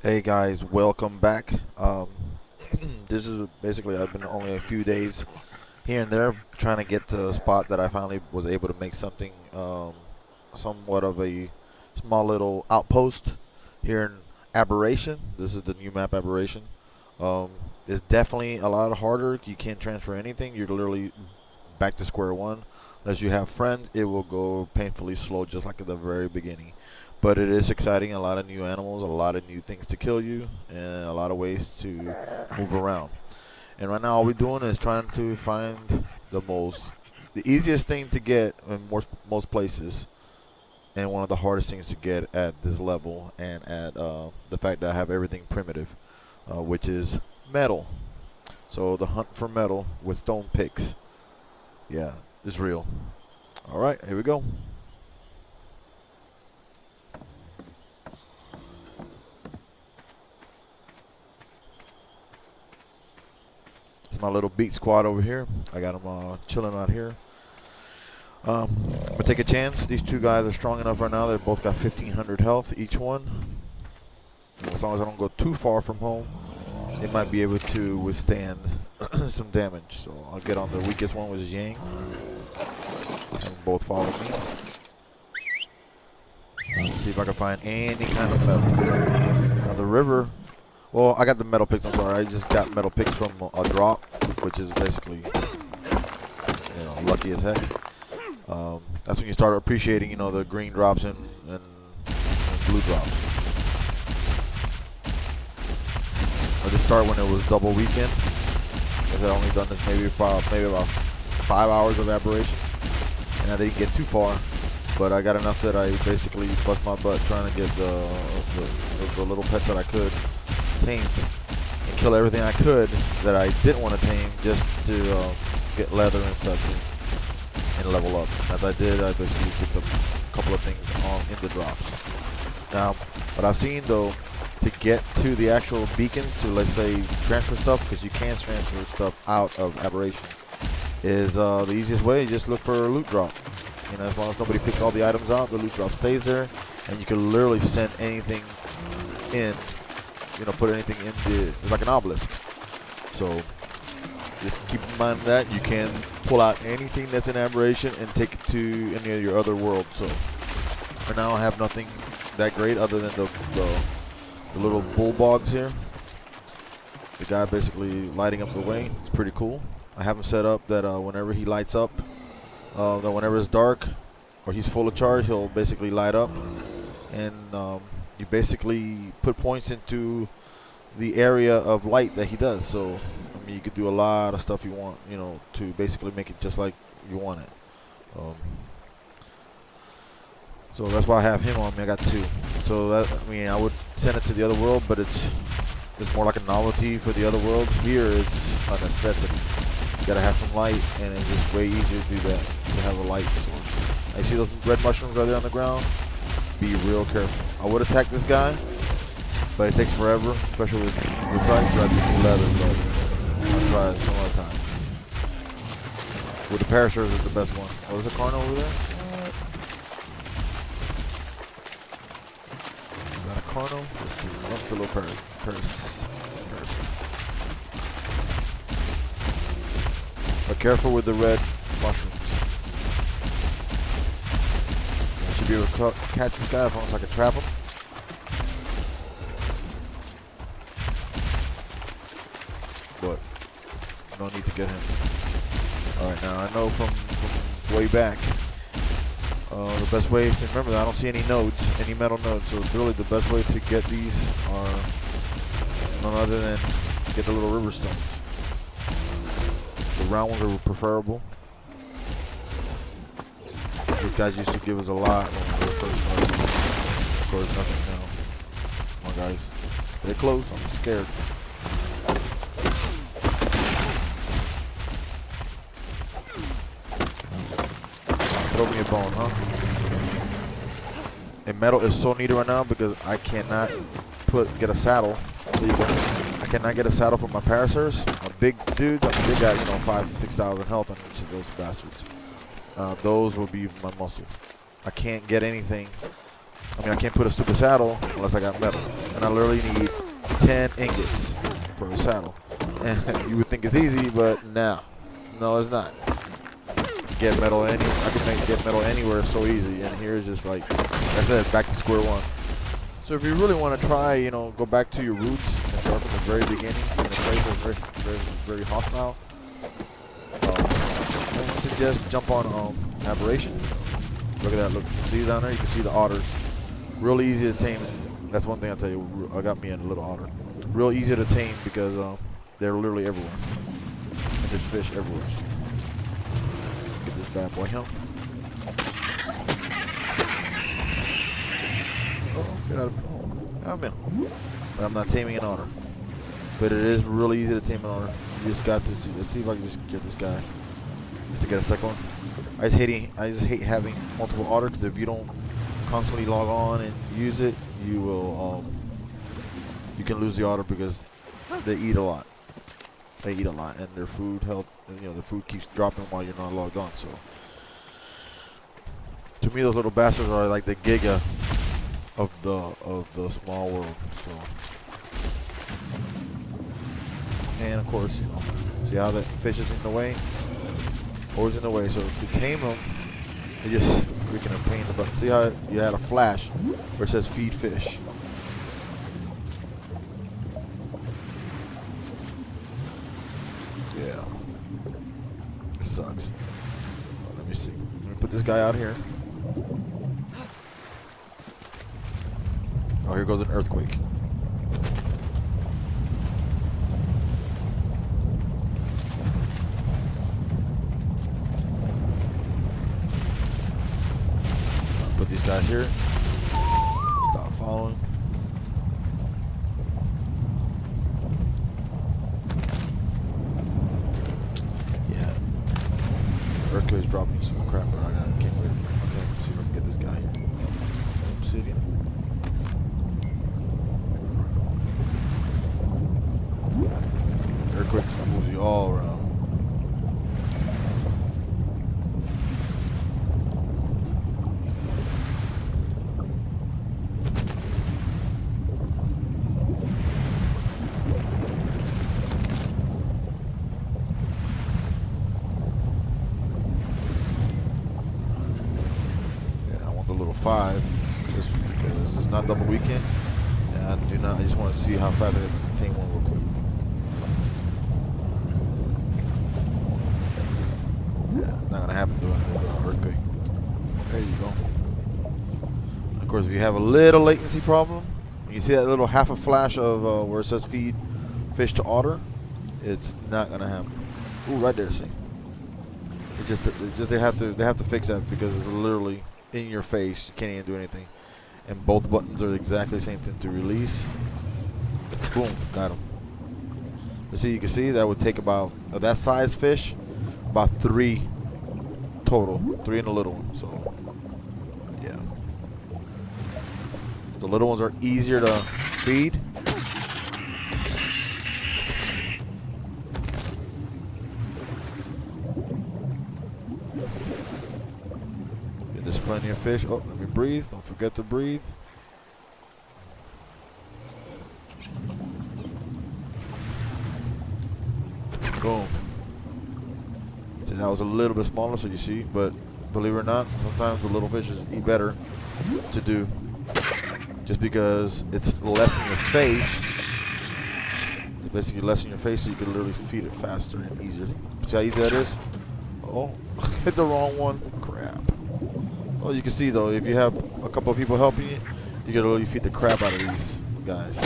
Hey guys, welcome back. This is basically I've been only a few days here and there trying to get to the spot that I finally was able to make something somewhat of a small little outpost here in Aberration. This is the new map Aberration. Um, it's definitely a lot harder. You can't transfer anything. You're literally back to square one. Unless you have friends, it will go painfully slow just like at the very beginning. But it is exciting. A lot of new animals, a lot of new things to kill you, and a lot of ways to move around. And right now, all we're doing is trying to find the easiest thing to get in most places, and one of the hardest things to get at this level, and at the fact that I have everything primitive, which is metal. So the hunt for metal with stone picks, yeah, is real. All right, here we go. It's my little beat squad over here. I got them chilling out here. I'm gonna take a chance. These two guys are strong enough right now. They both got 1,500 health each one. And as long as I don't go too far from home, they might be able to withstand some damage. So I'll get on the weakest one, which is Yang. And both follow me. Let's see if I can find any kind of metal. Now the river. Well, I got the metal picks. I'm sorry. I just got metal picks from a drop, which is basically, lucky as heck. That's when you start appreciating, the green drops and blue drops. I just start when it was double weekend. Because I only done this maybe about 5 hours of aberration, and I didn't get too far, but I got enough that I basically bust my butt trying to get the little pets that I could tamed and kill everything I could that I didn't want to tame, just to get leather and such and level up. As I did, I basically picked up a couple of things in the drops. Now, what I've seen though, to get to the actual beacons to, let's say, transfer stuff, because you can transfer stuff out of aberration, is the easiest way. Just look for a loot drop. As long as nobody picks all the items out, the loot drop stays there, and you can literally send anything in. Put anything in it's like an obelisk. So just keep in mind that you can pull out anything that's in aberration and take it to any of your other worlds. So for now, I have nothing that great other than the little bull bogs here. The guy basically lighting up the way. It's pretty cool. I have him set up that whenever he lights up, that whenever it's dark or he's full of charge, he'll basically light up, and you basically put points into the area of light that he does. So you could do a lot of stuff you want, to basically make it just like you want it. So that's why I have him on me. I got two. So that, I would send it to the other world, but it's more like a novelty for the other world. Here it's a necessity. You gotta have some light, and it's just way easier to do that, to have a light source. I see those red mushrooms right there on the ground. Be real careful. I would attack this guy, but it takes forever, especially with trying to do leather, but I'll try it some other time. With the paracers is the best one. Oh, there's a carno over there? Got a carno? Let's see. Oh, it's a little paracel. But careful with the red mushrooms. I should be able to catch this guy as long as I can trap him. But no need to get him. Alright, now I know from way back, the best way to remember that I don't see any nodes, any metal nodes, so really the best way to get these are none other than get the little river stones. The round ones are preferable. These guys used to give us a lot when we were first starting. Of course, nothing now. Come on, guys. Stay close. I'm scared. Throw me a bone, huh? And metal is so needed right now because I cannot get a saddle. There you go. I cannot get a saddle for my paracers. A big dude. They got 5,000 to 6,000 health on each of those bastards. Those will be my muscle. I can't get anything I mean, I can't put a stupid saddle unless I got metal. And I literally need 10 ingots for a saddle. And you would think it's easy, but no. No, it's not. Get metal I can get metal anywhere so easy. And here is just like, I said, back to square one. So if you really want to try, you know, go back to your roots and start from the very beginning in a place that's very hostile, I suggest jump on Aberration. Look at that. Look, see down there? You can see the otters. Real easy to tame. That's one thing I'll tell you. I got me a little otter. Real easy to tame because they're literally everywhere. And there's fish everywhere. Get this bad boy help. Oh, get out of me. Oh, get out of me. But I'm not taming an otter. But it is really easy to tame an otter. You just got to see. Let's see if I can just get this guy. Just to get a second one. I just hate having multiple otters because if you don't constantly log on and use it, you will you can lose the otter because they eat a lot. They eat a lot, and their food the food keeps dropping while you're not logged on. So to me, those little bastards are like the giga of the small world. So, and of course, you know, see how that fish is in the way. Always in the way, so to tame them, they just freaking a pain in the butt. See how you had a flash where it says feed fish. Yeah. It sucks. Let me see. Let me put this guy out here. Oh, here goes an earthquake. Put these guys here. Stop following. Yeah. Earthquake's dropping some crap, but I can't wait. Okay, let's see if I can get this guy here. Obsidian. Earthquake moves you all around. Little 5 just because it's not double weekend, and I just want to see how fast I can tame one real quick. Yeah, not gonna happen during this earthquake. There you go. Of course, if you have a little latency problem, you see that little half a flash of where it says feed fish to otter, it's not gonna happen. Ooh, right there, see. It's just they have to fix that because it's literally in your face. You can't even do anything, and both buttons are exactly the same thing to release. Boom, got him. See, you can see that would take about that size fish, about 3 total, 3 in the little one. So yeah, the little ones are easier to feed. There's plenty of fish. Oh, let me breathe. Don't forget to breathe. Boom. See, that was a little bit smaller, so you see, but believe it or not, sometimes the little fishes eat better to do. Just because it's less in your face. It's basically less in your face, so you can literally feed it faster and easier. See how easy that is? Oh, hit the wrong one. Crap. Oh, you can see though, if you have a couple of people helping you, you can really feed the crap out of these guys.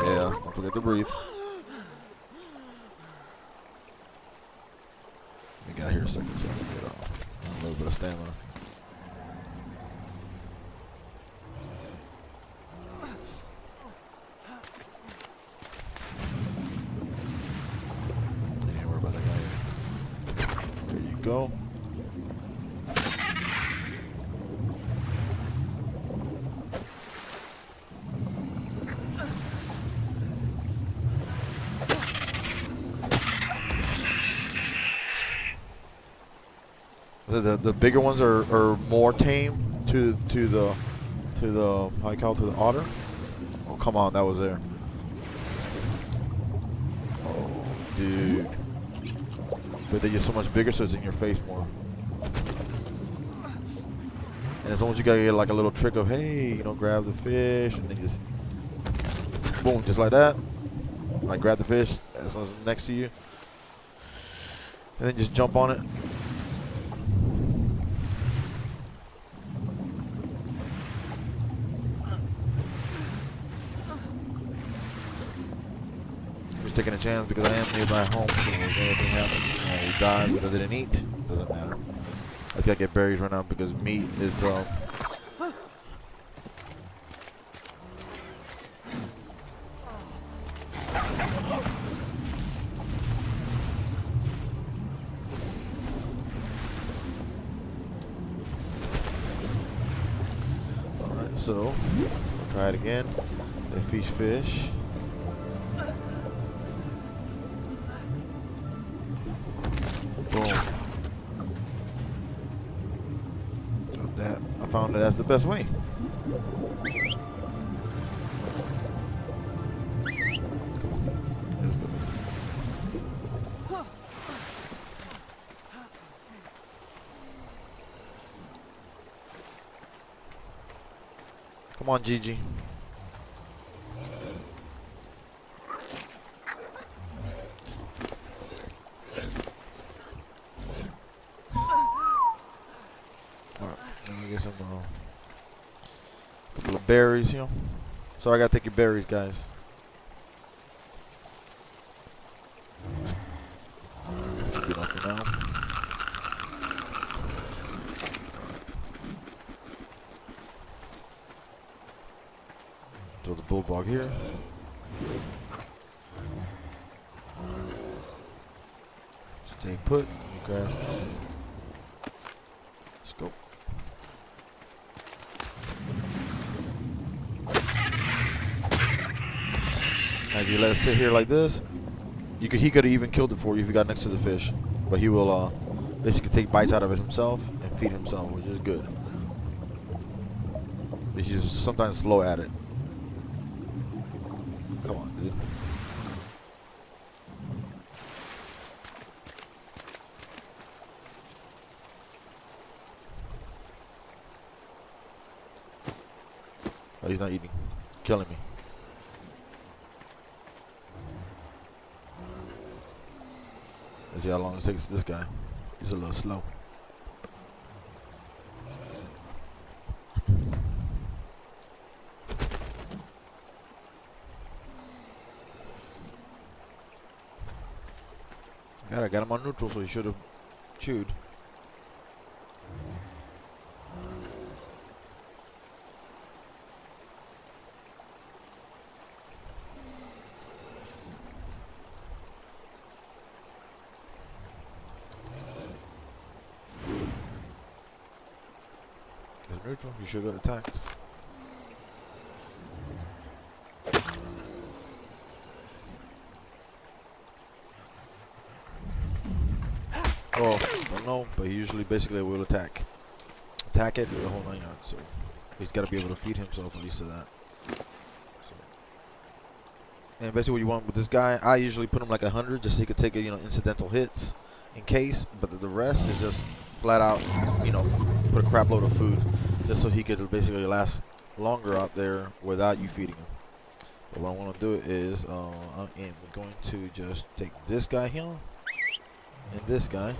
Yeah, don't forget to breathe. We got here a second so I can get a little bit of stamina. Go. The bigger ones are more tame to the how you call it, to the otter. Oh come on, that was there. Oh dude. But they get so much bigger, so it's in your face more. And as long as you gotta get like a little trick of, hey, you know, grab the fish and then just boom, just like that. Like grab the fish as long as it's next to you, and then just jump on it. Just taking a chance because I am nearby home, so if anything happens, we die, but I didn't eat. Doesn't matter. I just gotta get berries right now because meat is alright, so try it again. They fish. Boom. That I found that that's the best way. Come on, let's go. Come on, Gigi. Get some couple of berries, you know. So I gotta take your berries, guys. Get off for now. Throw the bulldog here. Stay put. Okay. Let's go. Now if you let it sit here like this, he could have even killed it for you if you got next to the fish. But he will basically take bites out of it himself and feed himself, which is good. But he's just sometimes slow at it. Come on, dude. Oh, he's not eating. Killing me. Let's see how long it takes for this guy. He's a little slow. I got him on neutral, so he should have chewed. Neutral, you should have attacked. Well, I don't know, but he usually basically will attack. Attack it, the whole 9 yards. So he's got to be able to feed himself at least to that. So. And basically, what you want with this guy, I usually put him like 100 just so he could take incidental hits in case, but the rest is just flat out, put a crap load of food just so he could basically last longer out there without you feeding him. But what I want to do is I'm going to just take this guy here and this guy.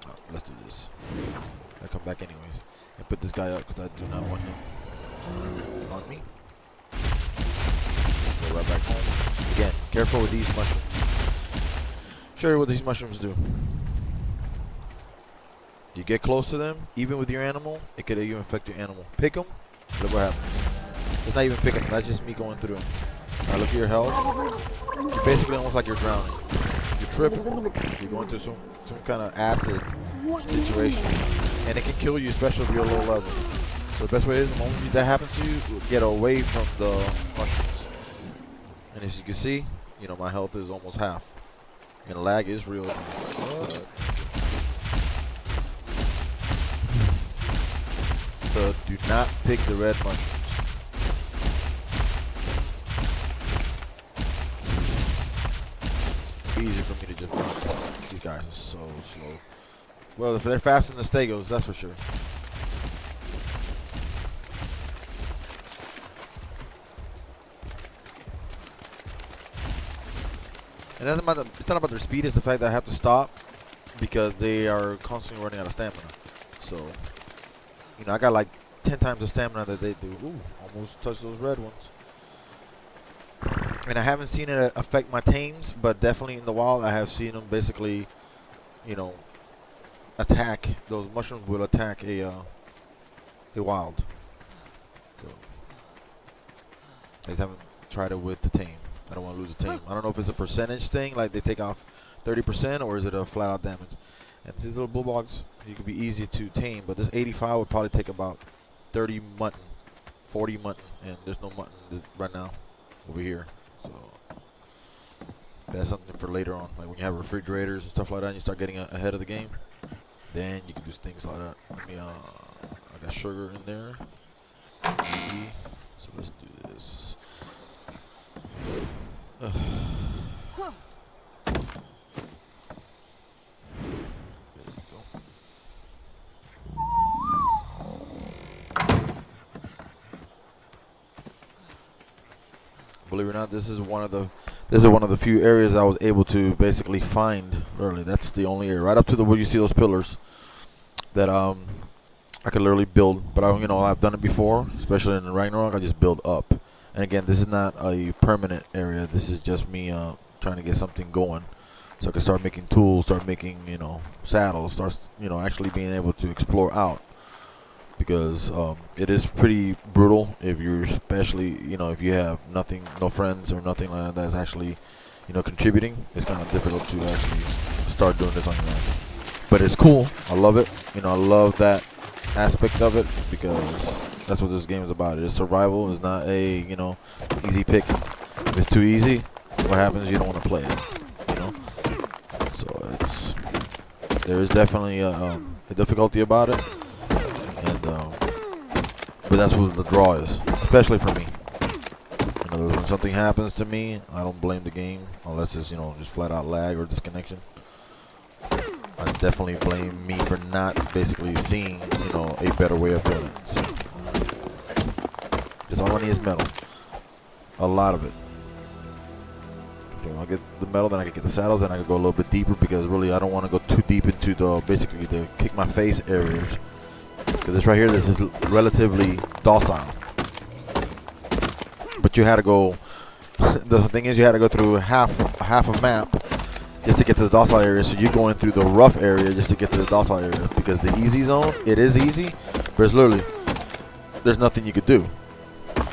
Oh, let's do this. I come back anyways and put this guy up because I do not want him on me. Go right back home. Again, careful with these mushrooms. Show you what these mushrooms do. You get close to them, even with your animal, it could even affect your animal. Pick them, look what happens. It's not even picking them, that's just me going through them. Now look at your health. You're basically almost like you're drowning. You're tripping, you're going through some kind of acid situation. And it can kill you, especially if you're low level. So the best way is, the moment that happens to you, get away from the mushrooms. And as you can see, my health is almost half. And lag is real. but do not pick the red mushrooms. Easy for me to just run. These guys are so slow. Well, if they're faster than the stegos, that's for sure. And it's not about their speed, it's the fact that I have to stop because they are constantly running out of stamina. So, you know, I got like 10 times the stamina that they do. Ooh, almost touched those red ones. And I haven't seen it affect my tames, but definitely in the wild I have seen them basically, you know, attack. Those mushrooms will attack a wild. So, I just haven't tried it with the tame. I don't want to lose a tame. I don't know if it's a percentage thing, like they take off 30%, or is it a flat out damage. And these little bulldogs, you could be easy to tame, but this 85 would probably take about 30 mutton, 40 mutton, and there's no mutton right now over here. So that's something for later on, like when you have refrigerators and stuff like that, and you start getting ahead of the game, then you can do things like that. Let me, I got sugar in there. So let's do this. Believe it or not, this is one of the few areas I was able to basically find early. That's the only area right up to the where you see those pillars that I could literally build. But I've done it before, especially in the Ragnarok. I just build up. And again, this is not a permanent area. This is just me trying to get something going, so I can start making tools, start making saddles, start actually being able to explore out. Because it is pretty brutal if you're especially if you have no friends or nothing like that that's actually contributing. It's kind of difficult to actually start doing this on your own. But it's cool. I love it. I love that aspect of it because that's what this game is about. It is survival. It's not a easy pickings. If it's too easy, what happens? You don't want to play it. So there is definitely a difficulty about it. But that's what the draw is, especially for me. In other words, when something happens to me, I don't blame the game unless it's just flat out lag or disconnection. I definitely blame me for not basically seeing a better way of doing it. So, that's all I need is metal, a lot of it. Okay, when I get the metal, then I can get the saddles, and I can go a little bit deeper because really I don't want to go too deep into the kick my face areas. Because this right here, this is relatively docile. But you had to go, the thing is you had to go through half a map just to get to the docile area. So you're going through the rough area just to get to the docile area. Because the easy zone, it is easy, but it's literally, there's nothing you could do.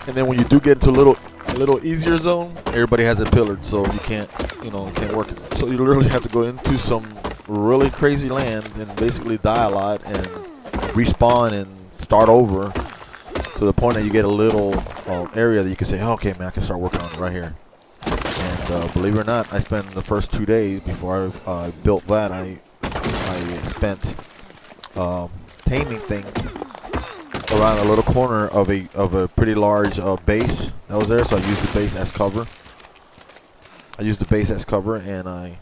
And then when you do get into a little easier zone, everybody has it pillared, so you can't, you can't work it. So you literally have to go into some really crazy land and basically die a lot and respawn and start over to the point that you get a little area that you can say, oh, okay, man, I can start working on it right here. And believe it or not, I spent the first 2 days before I built that. I spent taming things around a little corner of a pretty large base that was there. So I used the base as cover. And I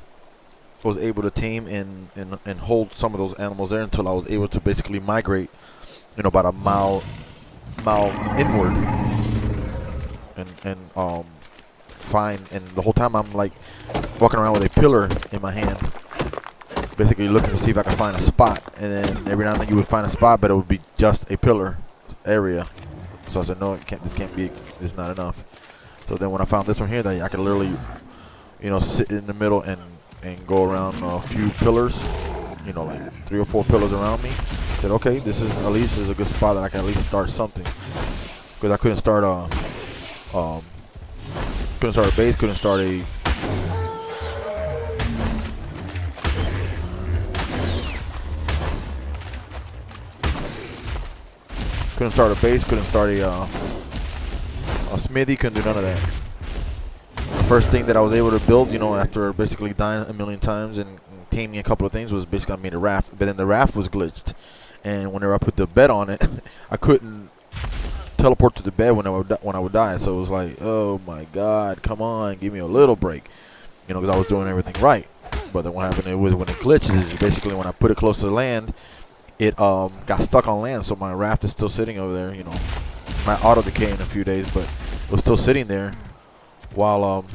was able to tame and hold some of those animals there until I was able to basically migrate, about a mile inward, and find. And the whole time I'm like walking around with a pillar in my hand, basically looking to see if I can find a spot. And then every now and then you would find a spot, but it would be just a pillar area. So I said, no, this can't be. It's not enough. So then when I found this one here, that I could literally, sit in the middle and go around a few pillars, like 3 or 4 pillars around me. I said, okay, this is at least a good spot that I can at least start something. Because I couldn't start a base, couldn't start a base, couldn't start a smithy, couldn't do none of that. The first thing that I was able to build, after basically dying a million times and taming a couple of things, was basically I made a raft. But then the raft was glitched, and whenever I put the bed on it, I couldn't teleport to the bed when I would die. So it was like, oh my god, come on, give me a little break, you know, because I was doing everything right. But then what happened, it was when it glitches, is basically when I put it close to the land, it got stuck on land. So my raft is still sitting over there, you know. Might auto decay in a few days, but it was still sitting there while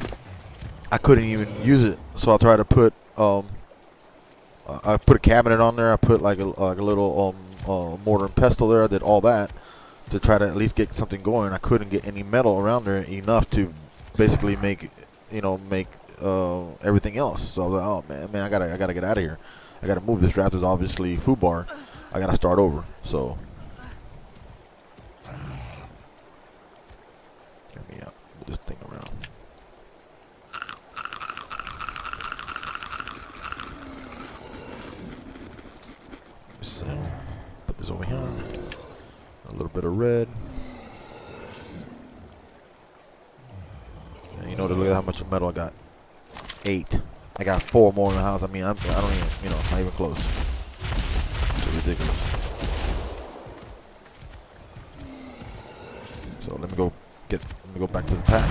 I couldn't even use it. So I tried to put I put a cabinet on there. I put like a little mortar and pestle there. I did all that to try to at least get something going. I couldn't get any metal around there enough to basically make, you know, make everything else. So I was like, oh man, I gotta get out of here. I gotta move. This raft is obviously food bar. I gotta start over. So let me move this thing around. So put this over here. A little bit of red. And you know, look at how much metal I got. 8. I got 4 more in the house. I mean, I don't even, you know, not even close. It's ridiculous. So let me go back to the pack.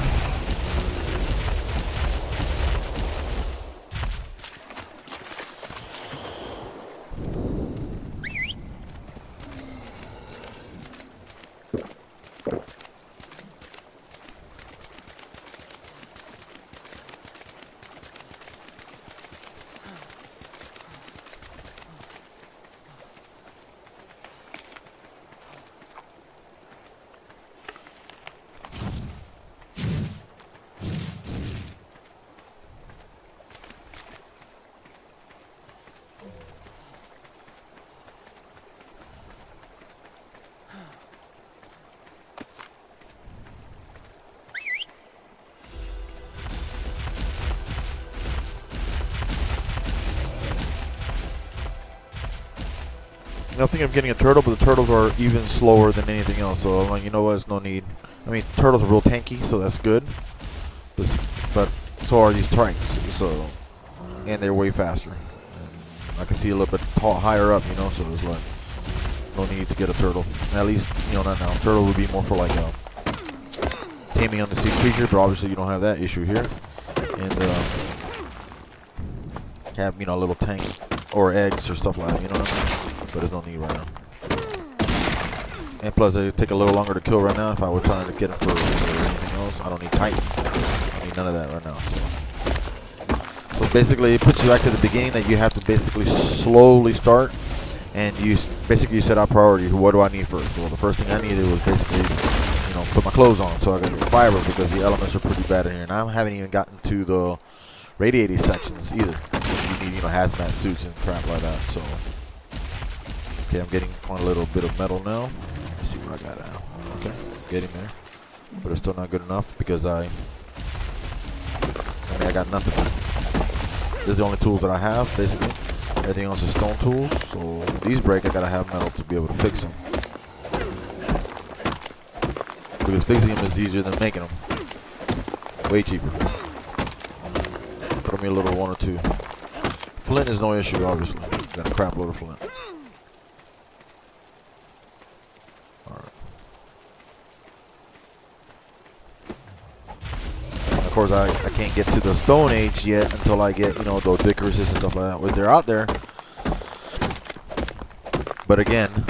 I think I'm getting a turtle, but the turtles are even slower than anything else. So I'm like, you know what? There's no need. I mean, turtles are real tanky, so that's good. But so are these trikes. So, and they're way faster. And I can see a little bit higher up, you know. So there's like no need to get a turtle. At least, you know, not now. Turtle would be more for like taming on the sea creature, but obviously you don't have that issue here. And have, you know, a little tank or eggs or stuff like that, you know what I mean? But there's no need right now. And plus, they take a little longer to kill right now. If I were trying to get them for anything else, I don't need Titan. I need none of that right now. So basically, it puts you back to the beginning that you have to basically slowly start, and you set out priority. What do I need first? Well, the first thing I needed was basically, you know, put my clothes on, so I got the fiber because the elements are pretty bad in here. And I haven't even gotten to the radiating sections either. You need, you know, hazmat suits and crap like that. So. Okay, I'm getting quite a little bit of metal now. Let's see what I got now. Okay, getting there. But it's still not good enough because I got nothing. This is the only tools that I have, basically. Everything else is stone tools. So if these break, I gotta have metal to be able to fix them. Because fixing them is easier than making them. Way cheaper. Throw me a little 1 or 2. Flint is no issue, obviously. Got a crap load of flint. Of course, I can't get to the Stone Age yet until I get, you know, the Dickeruses and stuff like that. Well, they're out there. But again,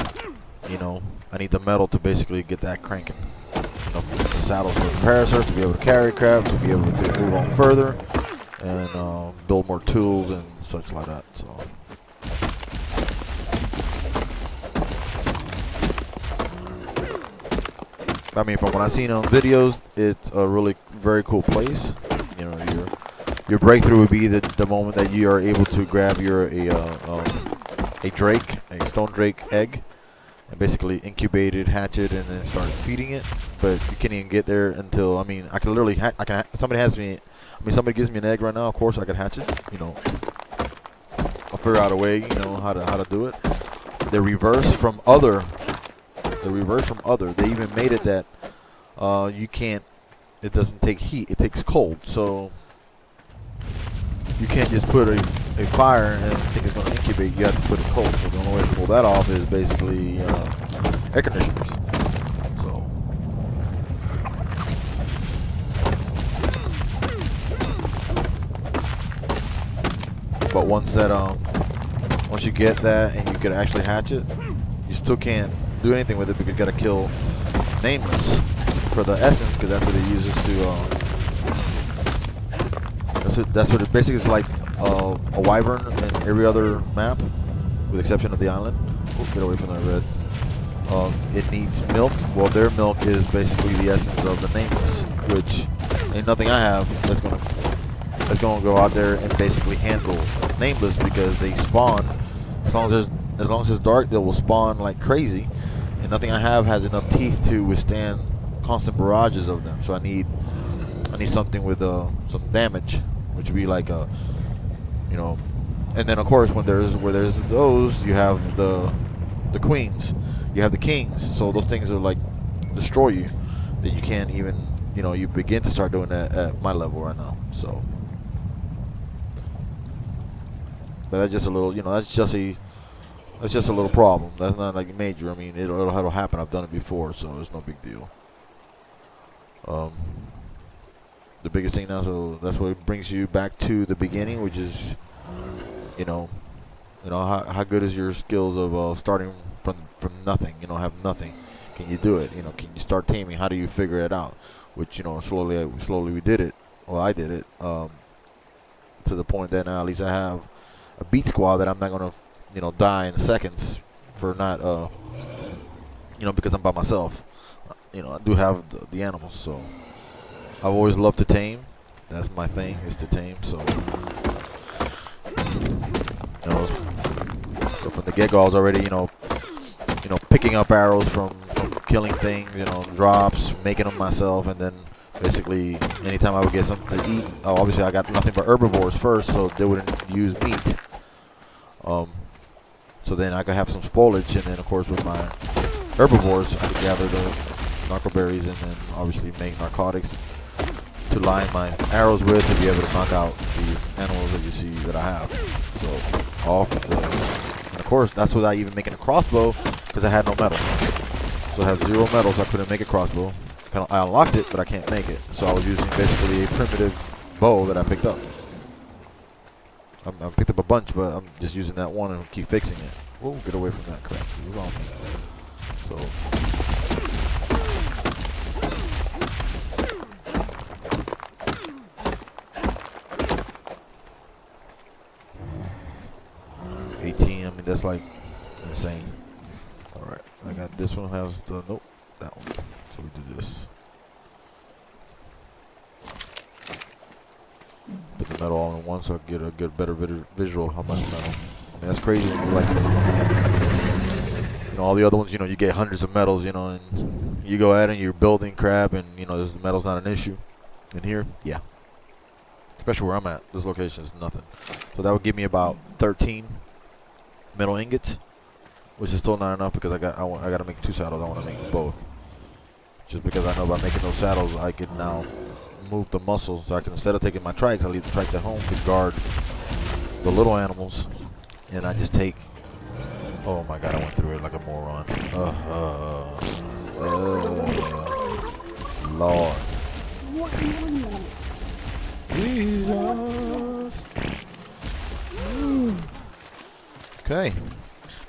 you know, I need the metal to basically get that cranking. You know, the saddles for the parasaurs to be able to carry crap, to be able to move on further, and build more tools and such like that. So. I mean, from what I've seen on videos, it's a really very cool place. You know, your breakthrough would be the moment that you are able to grab a drake, a stone drake egg, and basically incubate it, hatch it, and then start feeding it. But you can't even get there until, I mean, I can literally somebody gives me an egg right now. Of course, I can hatch it. You know, I'll figure out a way. You know how to do it. The reverse from other. They even made it that you can't. It doesn't take heat. It takes cold. So you can't just put a fire and think it's going to incubate. You have to put it cold. So the only way to pull that off is basically air conditioners. So but once you get that and you can actually hatch it, you still can't do anything with it because you got to kill Nameless for the essence, because that's what it uses to. That's what it basically is like. A wyvern in every other map, with the exception of the island. Oh, get away from that red. It needs milk. Well, their milk is basically the essence of the Nameless, which ain't nothing I have that's gonna go out there and basically handle Nameless, because they spawn as long as it's dark. They will spawn like crazy, and nothing I have has enough teeth to withstand constant barrages of them. So I need something with some damage, which would be like a. You know, and then of course where there's those, you have the queens, you have the kings. So those things are like destroy you. That you can't even, you begin to start doing that at my level right now. So, but that's just a little, that's just a little problem. That's not like major. I mean, it'll happen. I've done it before, so it's no big deal. The biggest thing now, so that's what brings you back to the beginning, which is, how good is your skills of starting from nothing? Have nothing. Can you do it? Can you start teaming? How do you figure it out? Which slowly we did it. Well, I did it to the point that now at least I have a beat squad that I'm not gonna die in seconds for not because I'm by myself. I do have the animals, so. I've always loved to tame. That's my thing, is to tame. So, so from the get-go, I was already, picking up arrows from killing things, drops, making them myself, and then basically anytime I would get something to eat, obviously I got nothing but herbivores first, so they wouldn't use meat. So then I could have some foliage, and then of course with my herbivores, I could gather the narcoberries and then obviously make narcotics to line my arrows with to be able to knock out the animals that you see that I have. So and of course that's without even making a crossbow, because I had no metal. So I have 0 metal, so I couldn't make a crossbow. I unlocked it, but I can't make it. So I was using basically a primitive bow that I picked up. I picked up a bunch, but I'm just using that one and keep fixing it. Whoa, get away from that crap. It was on me. So. 18, I mean, that's like insane. Alright, I got this one has the, nope, that one. So we do this. Put the metal all in one so I can get a better visual of how much metal. I mean, that's crazy when you like, all the other ones, you get hundreds of metals, and you go at it and you're building crap and, this metal's not an issue. And here, yeah. Especially where I'm at, this location is nothing. So that would give me about 13 metal ingots, which is still not enough because I got to make 2 saddles. I want to make both, just because I know by making those saddles I can now move the muscle, so I can, instead of taking my trikes, I leave the trikes at home to guard the little animals, and I just take. Oh my god, I went through it like a moron. Lord. Jesus.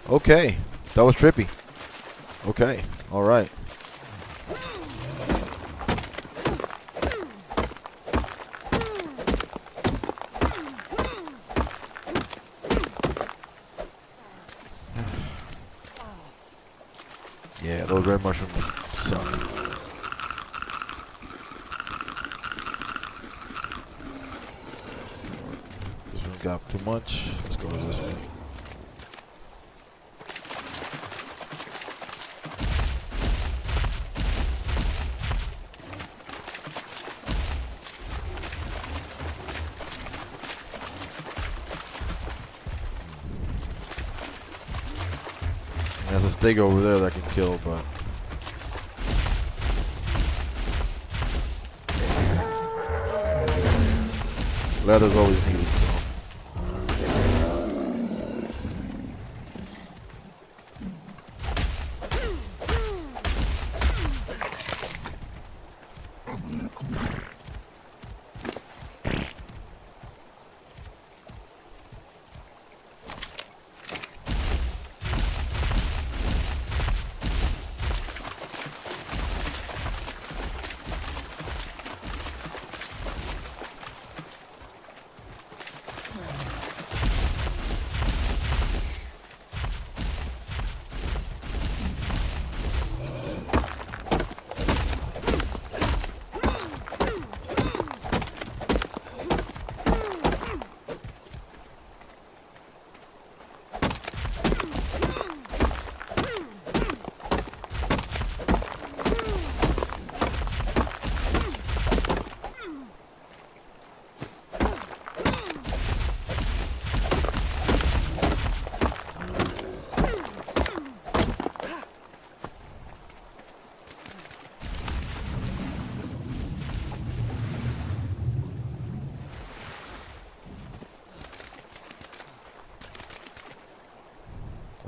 Okay. That was trippy. Okay. Alright. Yeah, those red mushrooms suck. This one got too much. Let's go to this one. There's a steg over there that I can kill, but leather's always needed, so.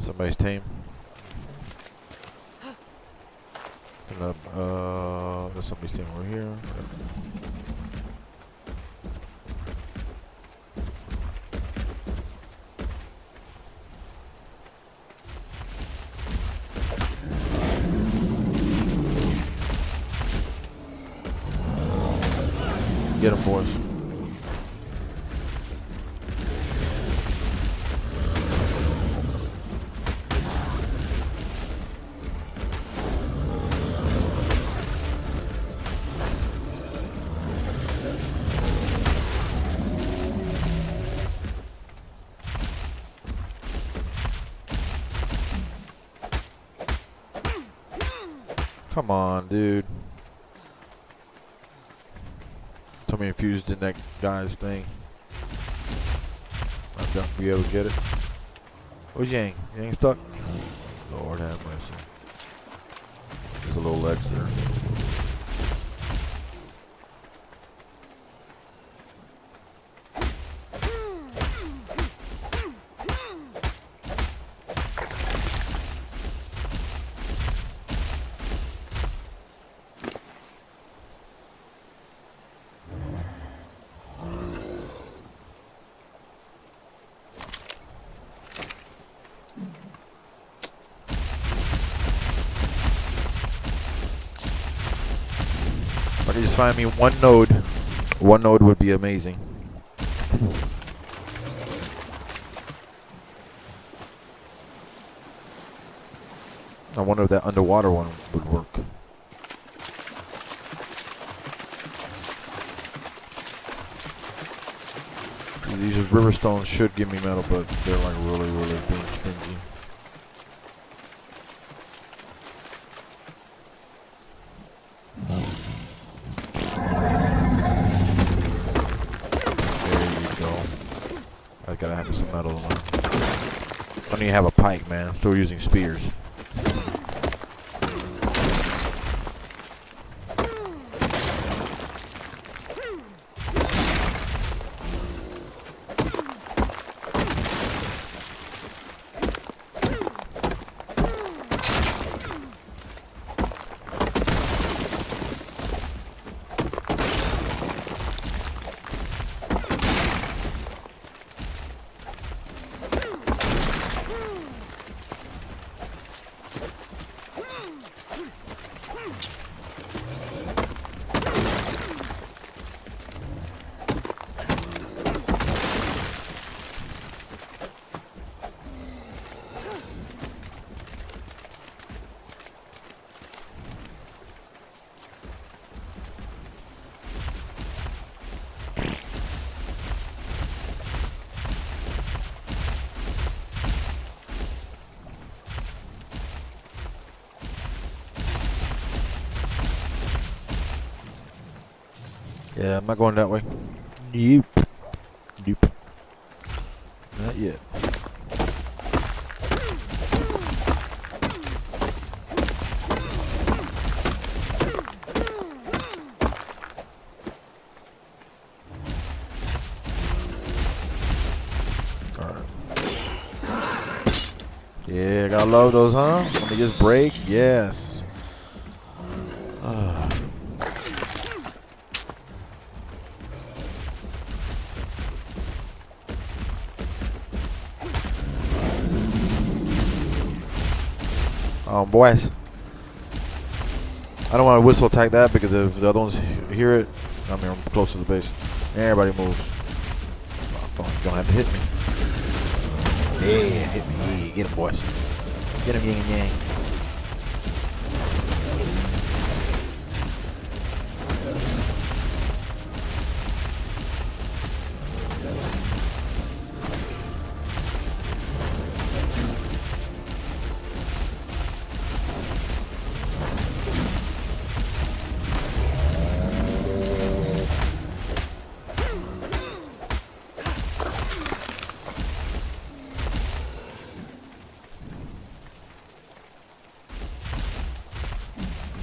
Somebody's team. There's somebody's team over here. Get him, boys. Come on, dude. Tell me infused in that guy's thing. I'm gonna be able to get it. Where's Yang? Yang stuck? Lord have mercy. There's a little ledge there. If I could just find me one node would be amazing. I wonder if that underwater one would work. These river stones should give me metal, but they're like really being stingy. I gotta have some metal in there. I don't even have a pike, man. I'm still using spears. Yeah, I'm not going that way. Nope. Nope. Not yet. Alright. Yeah, gotta love those, huh? Let me just break. Yes. Boys, I don't want to whistle attack that because if the other ones hear it, I mean, I'm close to the base. Everybody moves. Don't have to hit me. Yeah, hit me. Yeah, get him, boys. Get him, yin and yang.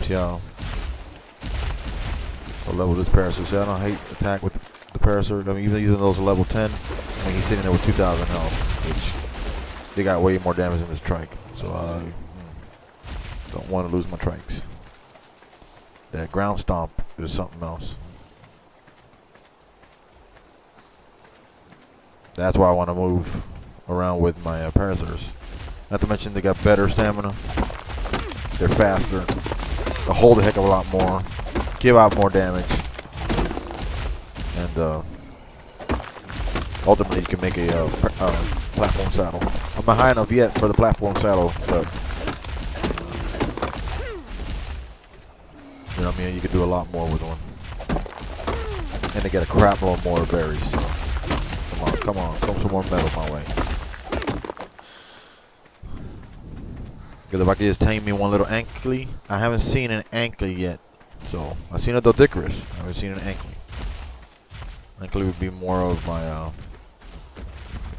Y'all, I'll level this parasite. See, I don't hate attack with the parasite. I mean, even those are level 10. I mean, he's sitting there with 2,000 health, which they got way more damage than this trike, so I don't want to lose my trikes. That ground stomp is something else. That's why I want to move around with my parasers. Not to mention they got better stamina. They're faster. They hold a heck of a lot more. Give out more damage. And ultimately you can make a platform saddle. I'm not high enough yet for the platform saddle, but you know what I mean? You can do a lot more with one. And they get a crap load more berries. So. Come on, come some more metal my way. Because if I could just tame me one little ankly, I haven't seen an ankly yet. So, I've seen a Dodicarus, I haven't seen an ankly. Ankly would be more of my,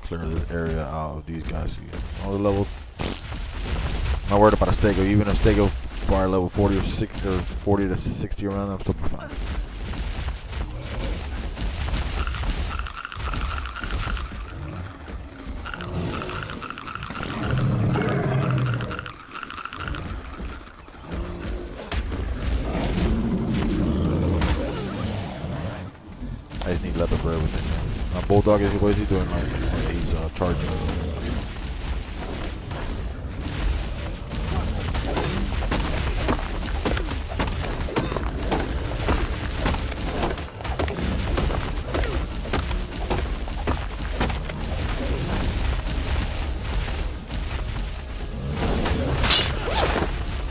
clear this area out of these guys. On the level, I'm not worried about a stego. Even a stego bar level 40 or 60 or 40 to 60 around, I'm still fine. I just need leather for everything. My bulldog is, what is he doing? He's charging.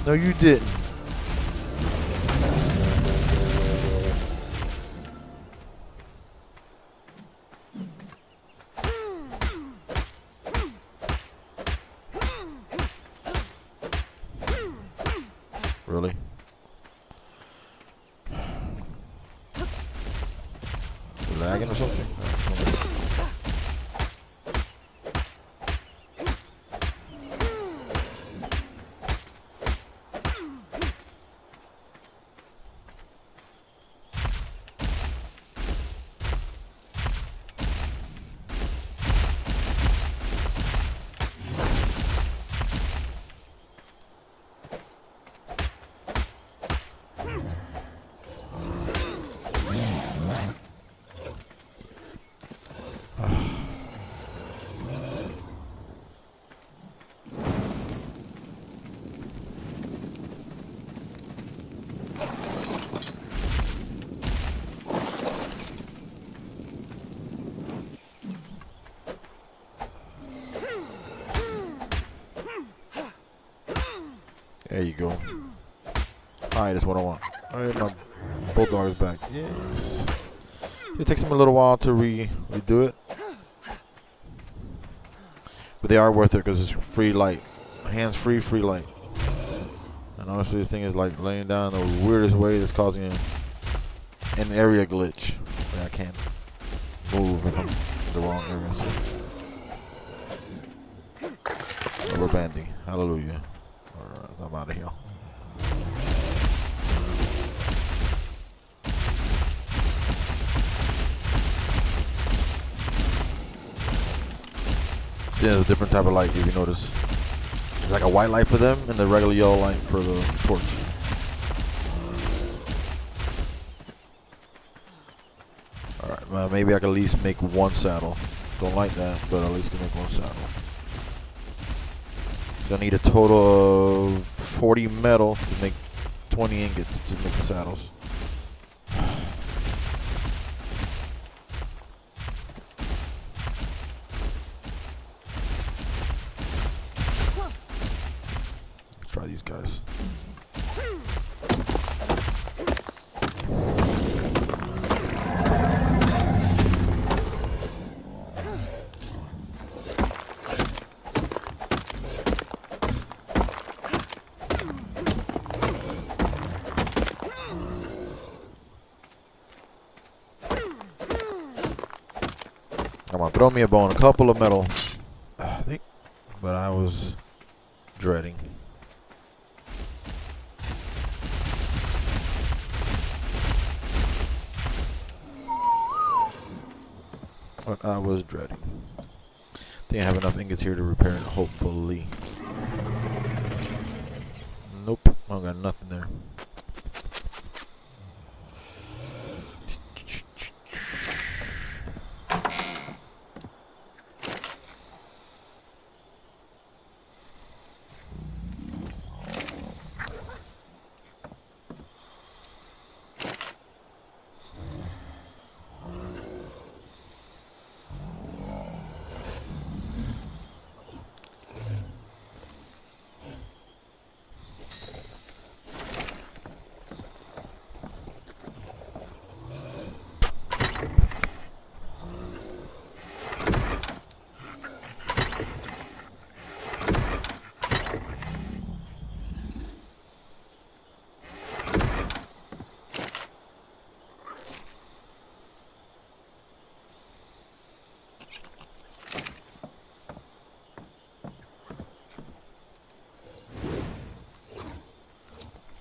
No, you didn't. Really? You lagging or something? There you go. Alright, that's what I want. Alright, my bulldog is back. Yes. It takes them a little while to redo it. But they are worth it because it's free light. Hands free, free light. And honestly, this thing is like laying down the weirdest way that's causing an area glitch. Where I can't move if I'm in the wrong area. So. Rubber bandy. Hallelujah. Alright, I'm out of here. Yeah, there's a different type of light if you notice. It's like a white light for them and the regular yellow light for the torch. Alright, well, maybe I can at least make one saddle. Don't like that, but at least can make one saddle. So I need a total of 40 metal to make 20 ingots to make the saddles. Let's try these guys. Come on, throw me a bone. A couple of metal. I think, but I was dreading. think I have enough ingots here to repair it, hopefully. Nope, I don't got nothing there.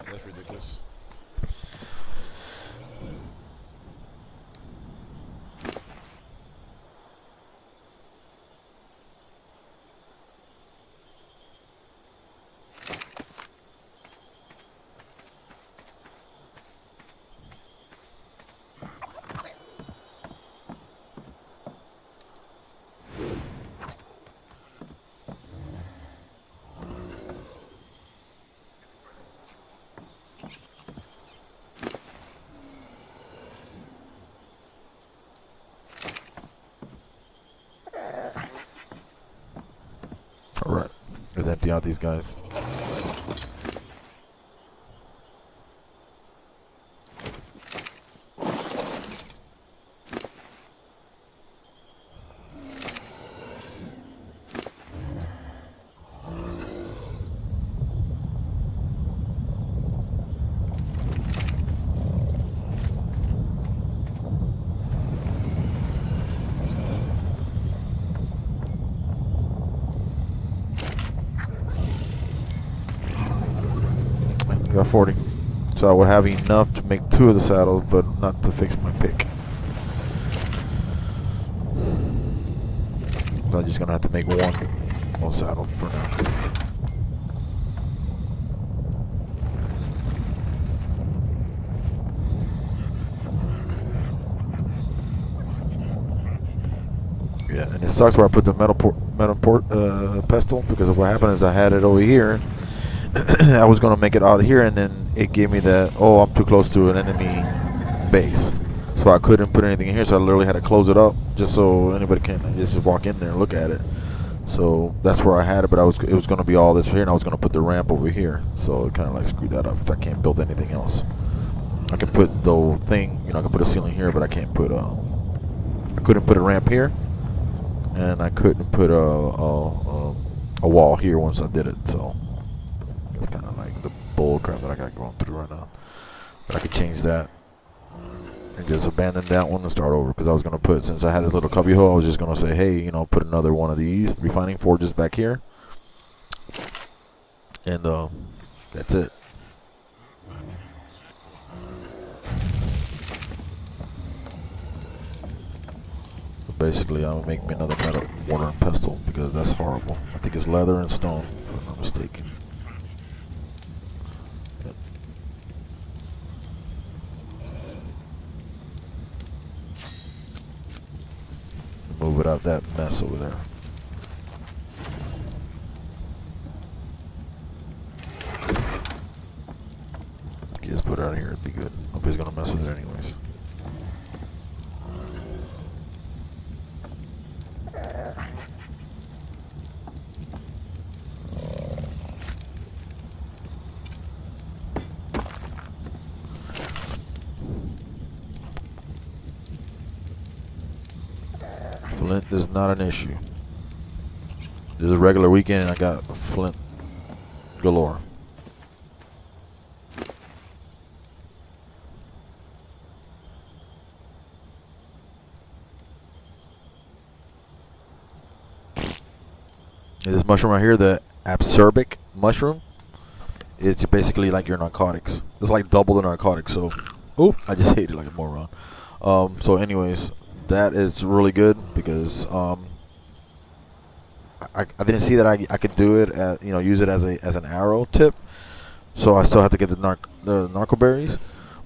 That's ridiculous. Alright, let's empty out these guys. Got 40. So I would have enough to make 2 of the saddles, but not to fix my pick. So I'm just gonna have to make one saddle for now. Yeah, and it sucks where I put the pestle, because of what happened is I had it over here. I was gonna make it out of here, and then it gave me that, oh, I'm too close to an enemy base, so I couldn't put anything in here. So I literally had to close it up just so anybody can just walk in there and look at it. So that's where I had it, but it was gonna be all this here, and I was gonna put the ramp over here. So it kind of like screwed that up because I can't build anything else. I can put the thing, I can put a ceiling here, but I can't put I couldn't put a ramp here, and I couldn't put a wall here once I did it. So it's kind of like the bull crap that I got going through right now. But I could change that and just abandon that one and start over, because I was going to put, since I had this little cubby hole, I was just going to say, hey, put another one of these refining forges back here, and that's it. But basically, I'm going to make me another metal mortar and pestle, because that's horrible. I think it's leather and stone, if I'm not mistaken. Move it out that mess over there. Just put it out of here, it'd be good. Nobody's gonna mess with it anyways. Flint is not an issue. This is a regular weekend and I got flint galore. This mushroom right here, the absorbic mushroom, it's basically like your narcotics. It's like double the narcotics. So, oop, I just hate it like a moron. So anyways, that is really good because I didn't see that I could do it use it as an arrow tip. So I still have to get the narco berries,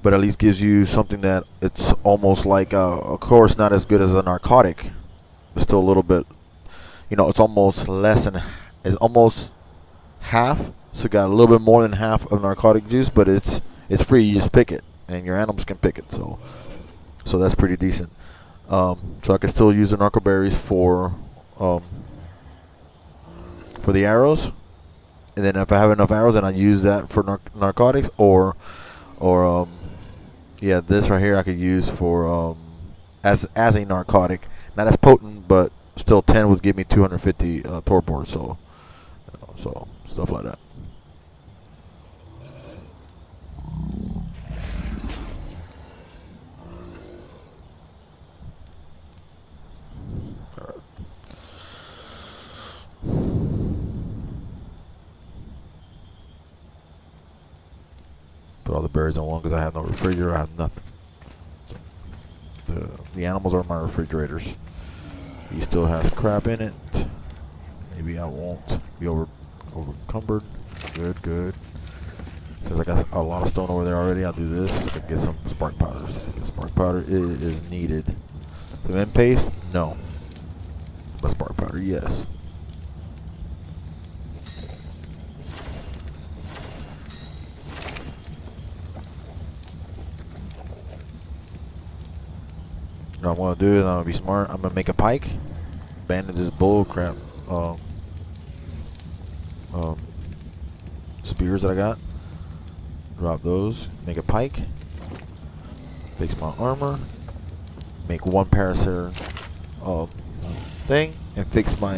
but at least gives you something that it's almost like of course not as good as a narcotic, but still a little bit. It's almost less than it's almost half. So got a little bit more than half of narcotic juice, but it's free. You just pick it, and your animals can pick it. So that's pretty decent. So I can still use the narco berries for the arrows, and then if I have enough arrows, then I use that for narcotics, or this right here I could use for as a narcotic, not as potent, but still 10 would give me 250 torpor. So stuff like that. Put all the berries in one because I have no refrigerator. I have nothing. The animals are my refrigerators. He still has crap in it. Maybe I won't be over encumbered. Good. Since I got a lot of stone over there already, I'll do this. I can get some spark powders. Spark powder is needed. Cement paste? No. But spark powder, yes. What I'm gonna do is I'm gonna be smart. I'm gonna make a pike. Abandon this bull crap. Spears that I got. Drop those. Make a pike. Fix my armor. Make one parasaur thing, and fix my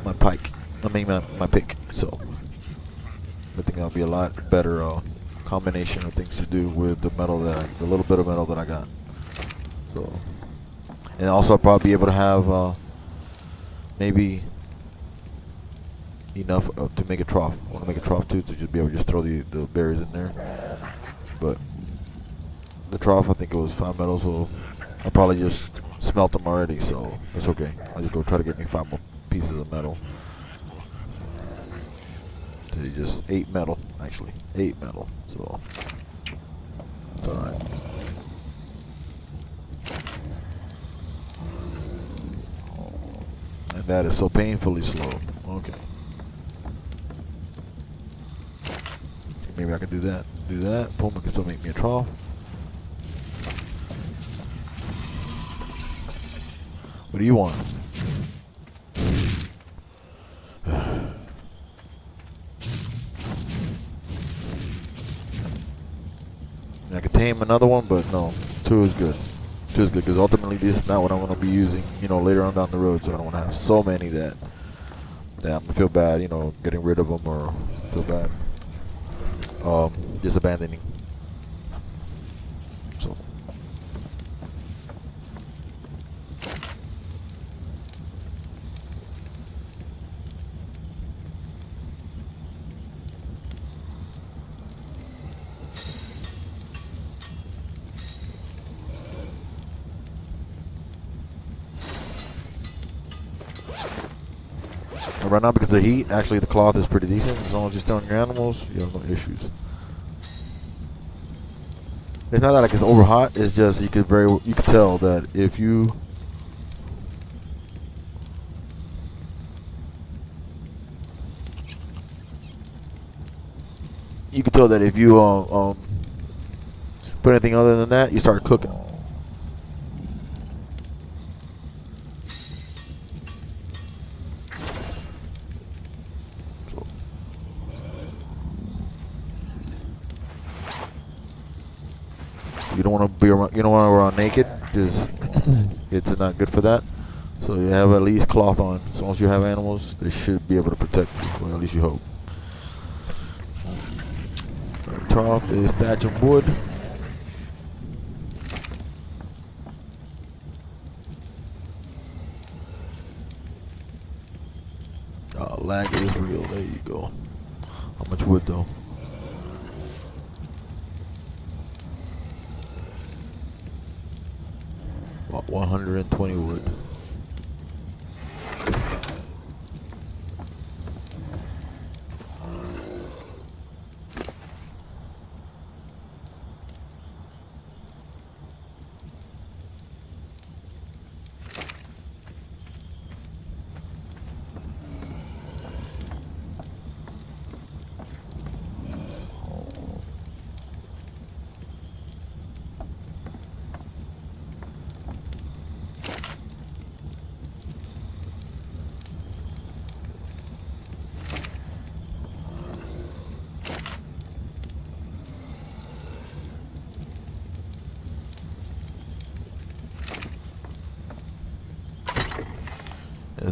my pike. I mean my pick. So I think that'll be a lot better combination of things to do with the little bit of metal that I got. So, and also I'll probably be able to have maybe enough to make a trough. I want to make a trough too, to just be able to just throw the berries in there. But the trough, I think it was 5 metal, so I'll probably just smelt them already, so that's okay. I'll just go try to get me 5 more pieces of metal. So just 8 metal, actually. 8 metal, so it's alright. And that is so painfully slow. Okay. Maybe I can do that. Do that. Boom, it can still make me a trough. What do you want? I could tame another one, but no. 2 is good. 2 is good, because ultimately this is not what I'm going to be using, later on down the road. So I don't want to have so many that I'm going to feel bad, getting rid of them, or feel bad just abandoning. So and right now, because of the heat, actually the cloth is pretty decent. As long as you're still on your animals, you have no issues. It's not that like it's over hot. It's just you could tell that if you put anything other than that, you start cooking. You don't want to be around. You don't want to run naked, because it's not good for that. So you have at least cloth on. As long as you have animals, they should be able to protect you. Well, at least you hope. Turn off this thatch of wood. Lag is real. There you go. How much wood though? About 120 wood.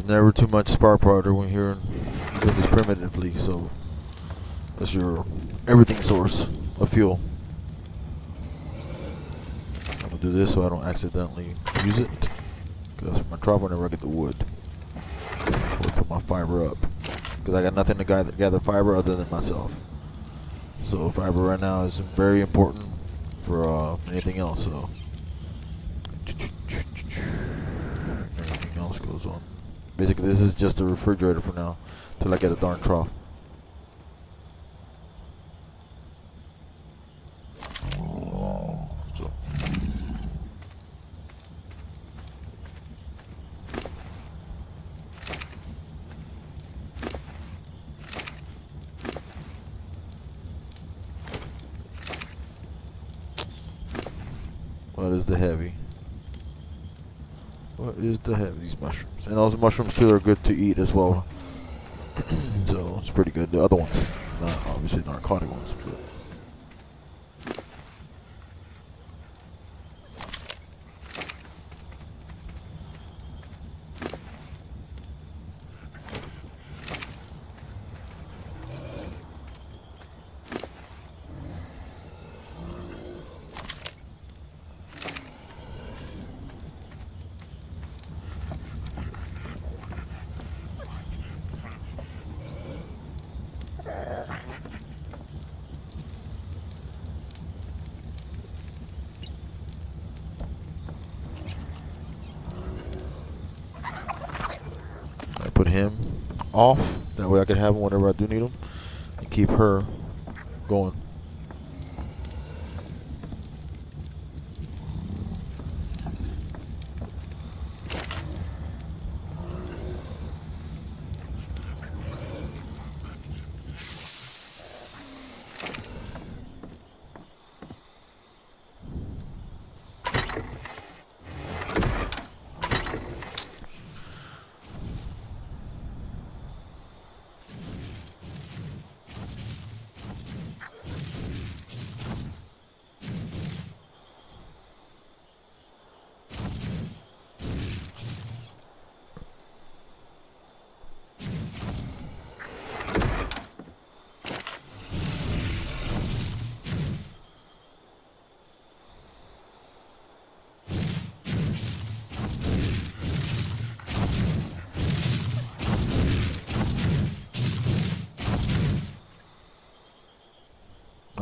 never too much spark powder when you're doing this primitively, so that's your everything source of fuel. I'm gonna do this so I don't accidentally use it, because that's my trouble whenever I get the wood. Or put my fiber up, because I got nothing to gather fiber other than myself. So fiber right now is very important for anything else. So everything else goes on. Basically, this is just a refrigerator for now, till I get a darn trough. So. What is the heavy? What is the heavy? These mushrooms. And those mushrooms too are good to eat as well. So it's pretty good. The other ones, not obviously narcotic ones, but. Put him off, that way I can have him whenever I do need him, and keep her going.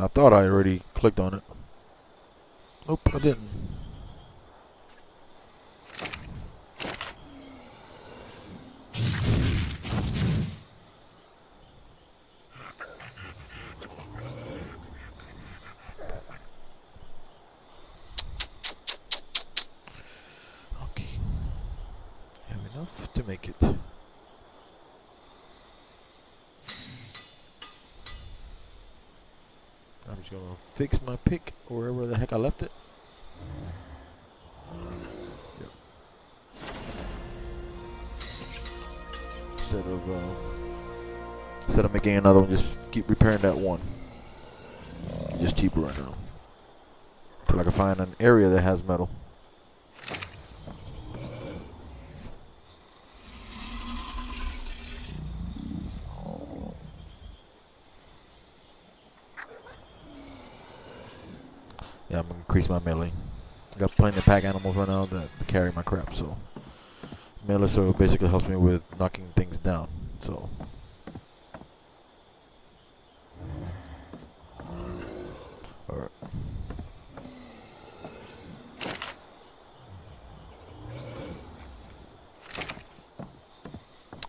I thought I already clicked on it. Nope, I didn't. Okay. Have enough to make it. I'm just gonna fix my pick wherever the heck I left it. Yep. Instead of making another one, just keep repairing that one. Just cheaper right now. Till I can find an area that has metal. Yeah, I'm gonna increase my melee. I got plenty of pack animals right now that carry my crap, so melee so basically helps me with knocking things down. So alright.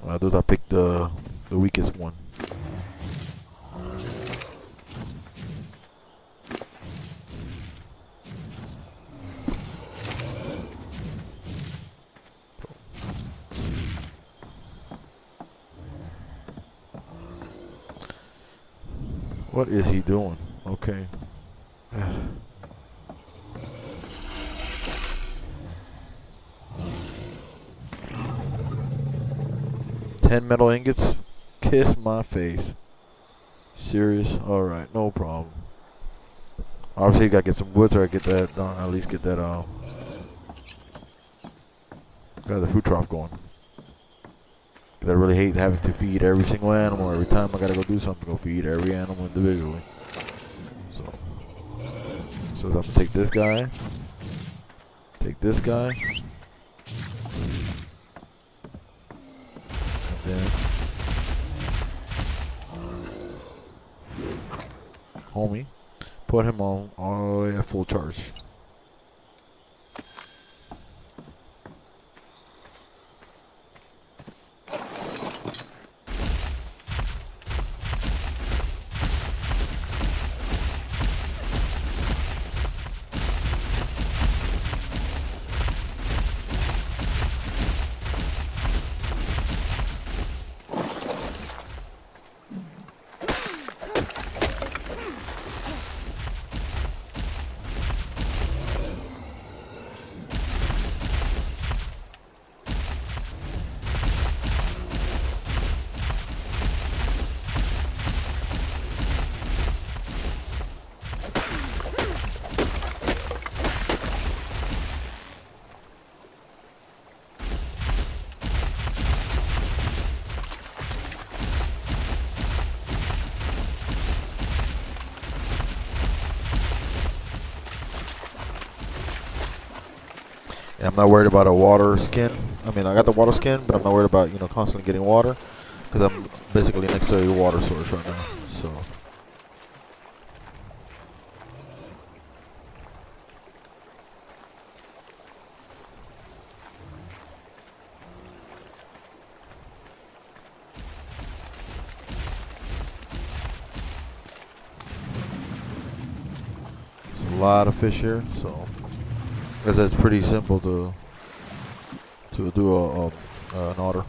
What I'll do is I'll pick the weakest one. What is he doing? Okay. 10 metal ingots? Kiss my face. Serious? Alright, no problem. Obviously, you gotta get some wood so I get that done. At least get that, got the food trough going. 'Cause I really hate having to feed every single animal every time I gotta go do something. Go feed every animal individually. So I'm gonna take this guy. Take this guy. And then homie, put him on all the way at full charge. And I'm not worried about a water skin. I mean, I got the water skin, but I'm not worried about, you know, constantly getting water, because I'm basically next to a water source right now. So there's a lot of fish here. So I guess it's pretty simple to do an otter.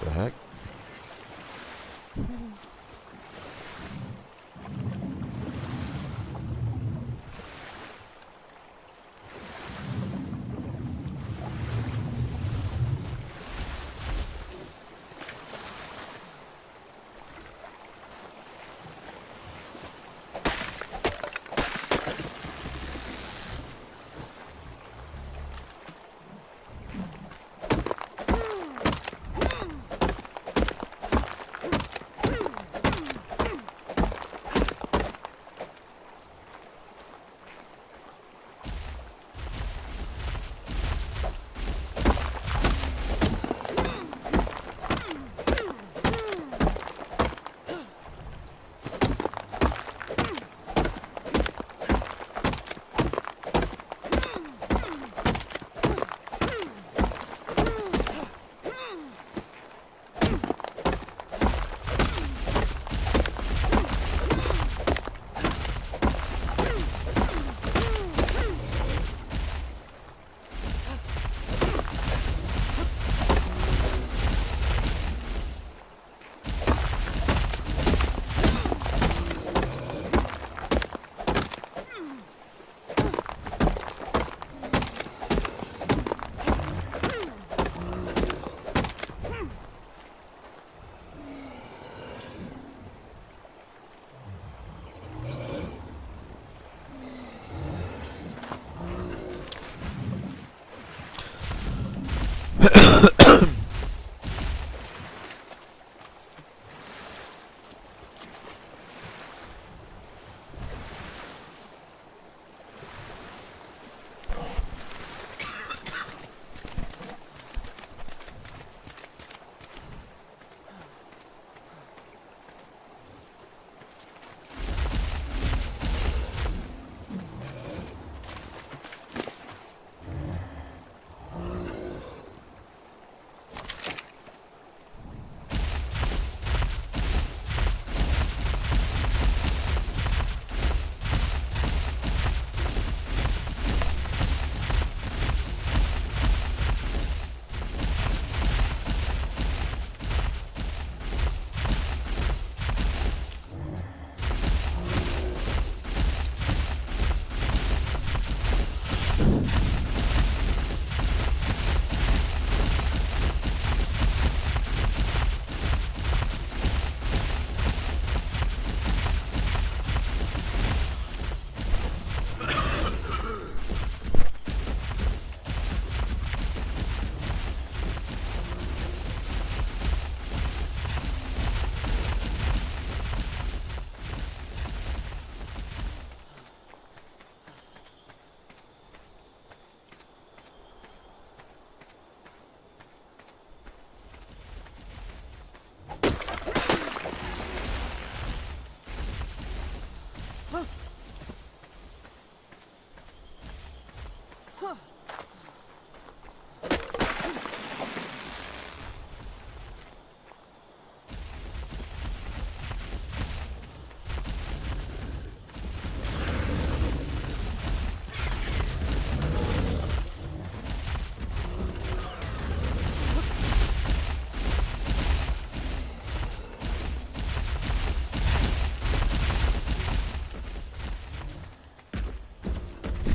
The heck?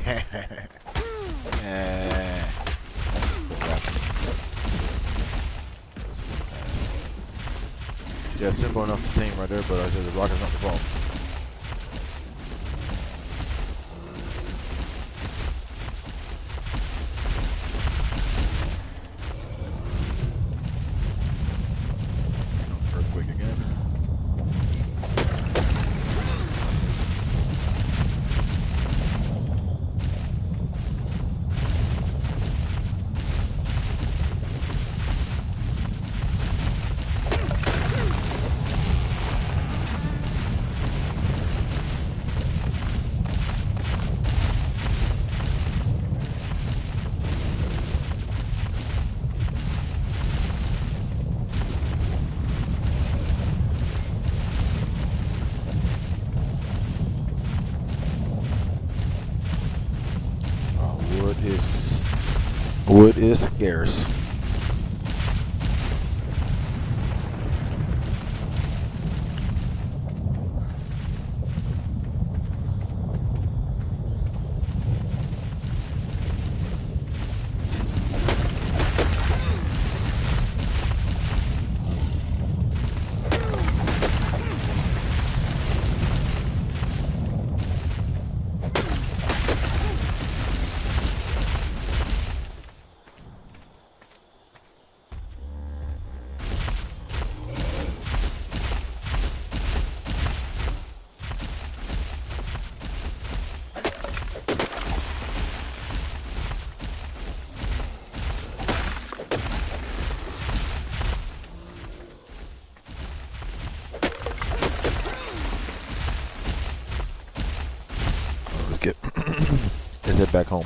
Yeah, simple enough to tame right there, but I said the rocket's not the problem. Earthquake again. Wood is scarce. Let's head back home.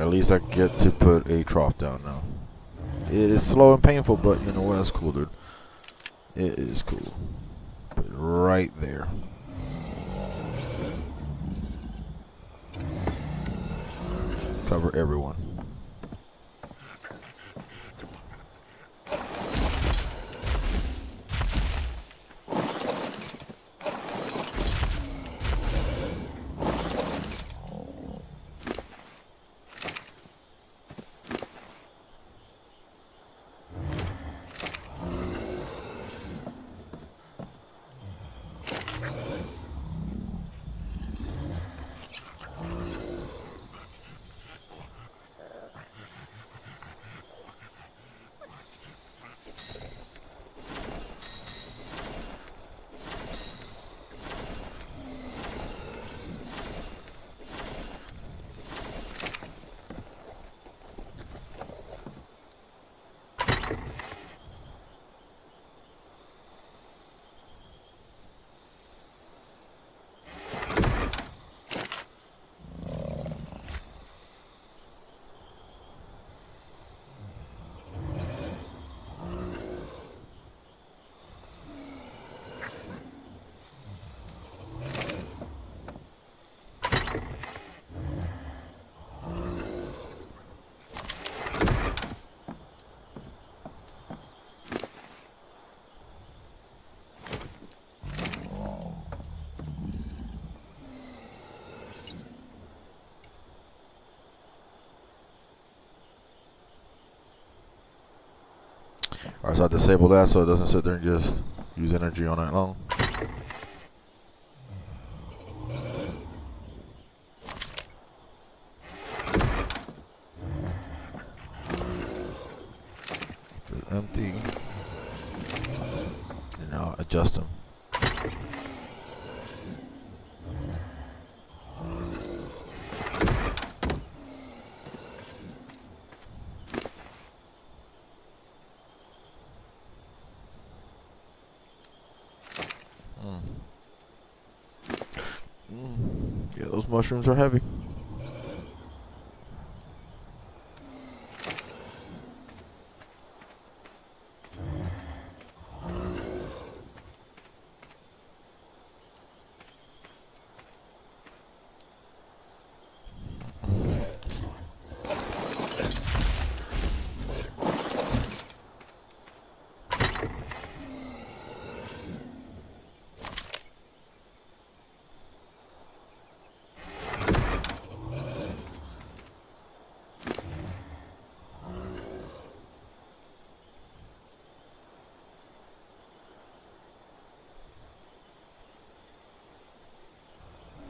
At least I get to put a trough down now. It is slow and painful, but you know what? That's cool, dude. It is cool. Put it right there. Cover everyone. Alright, so I disable that so it doesn't sit there and just use energy all night long. They're empty. And now adjust them. Yeah, those mushrooms are heavy.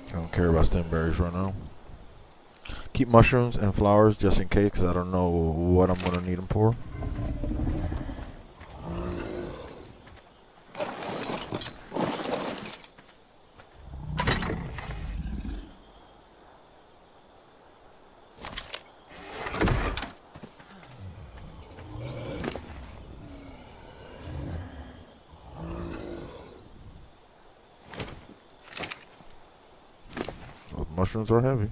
I don't care about stem berries right now. Keep mushrooms and flowers just in case, 'cause I don't know what I'm gonna need them for. Mushrooms are heavy.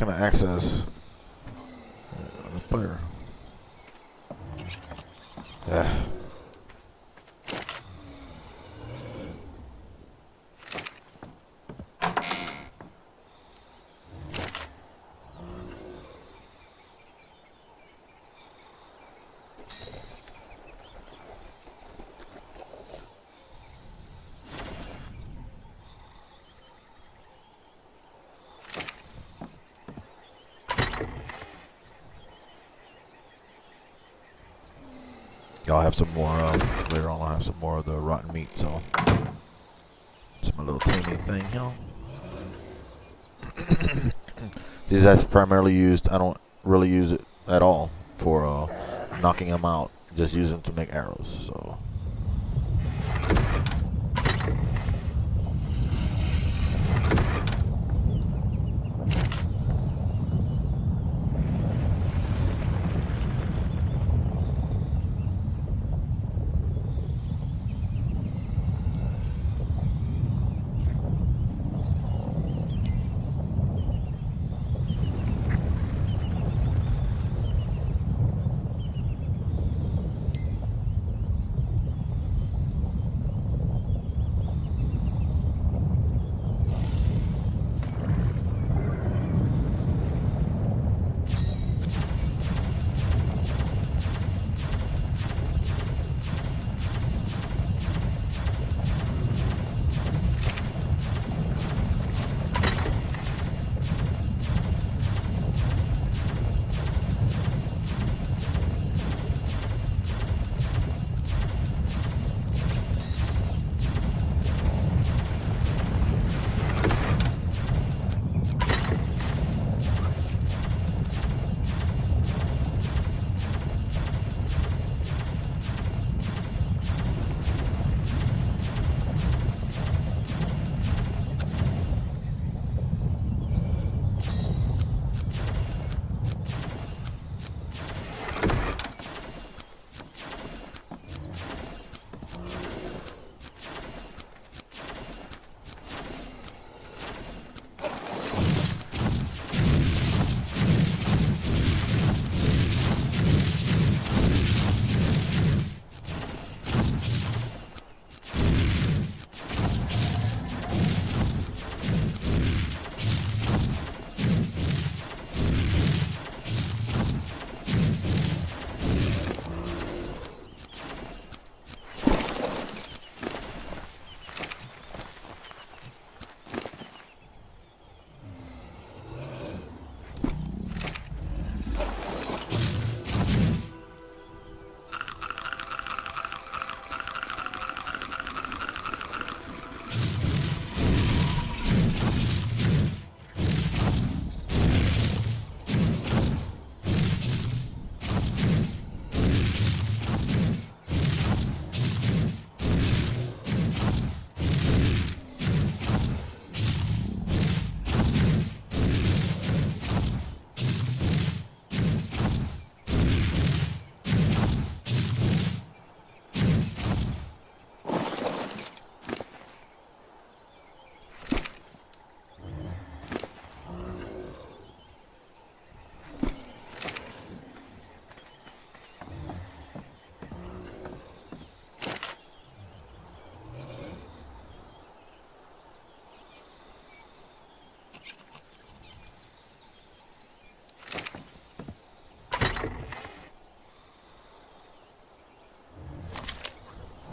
gonna access the player. Yeah. I'll have some more later on. I'll have some more of the rotten meat. So it's my little taming thing, you know. These that's primarily used. I don't really use it at all for knocking them out. Just use them to make arrows. So.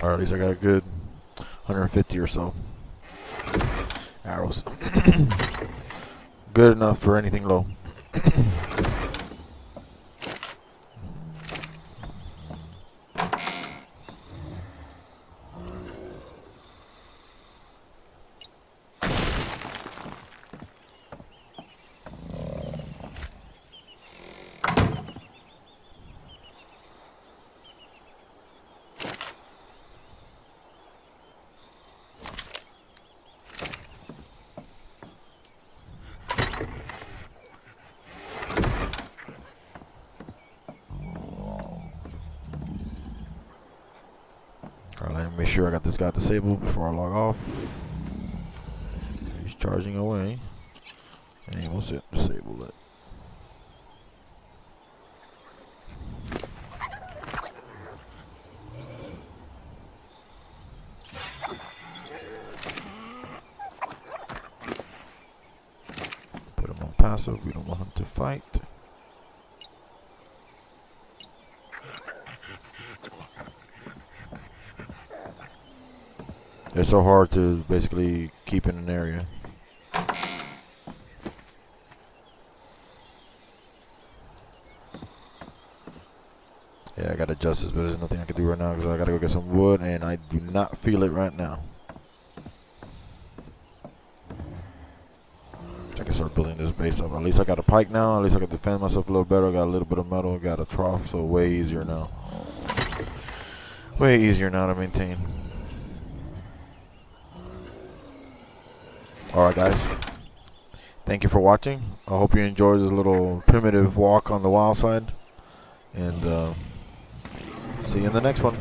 Or at least I got a good 150 or so arrows. Good enough for anything low. Alright, let me make sure I got this guy disabled before I log off. He's charging away. And he wants it disabled. passive. We don't want him to fight. They're so hard to basically keep in an area. Yeah, I gotta adjust this, but there's nothing I can do right now because I gotta go get some wood, and I do not feel it right now. I can start building this base up. At least I got a pike now. At least I can defend myself a little better. I got a little bit of metal. I got a trough, so way easier now. Way easier now to maintain. Alright guys, thank you for watching. I hope you enjoyed this little primitive walk on the wild side, and see you in the next one.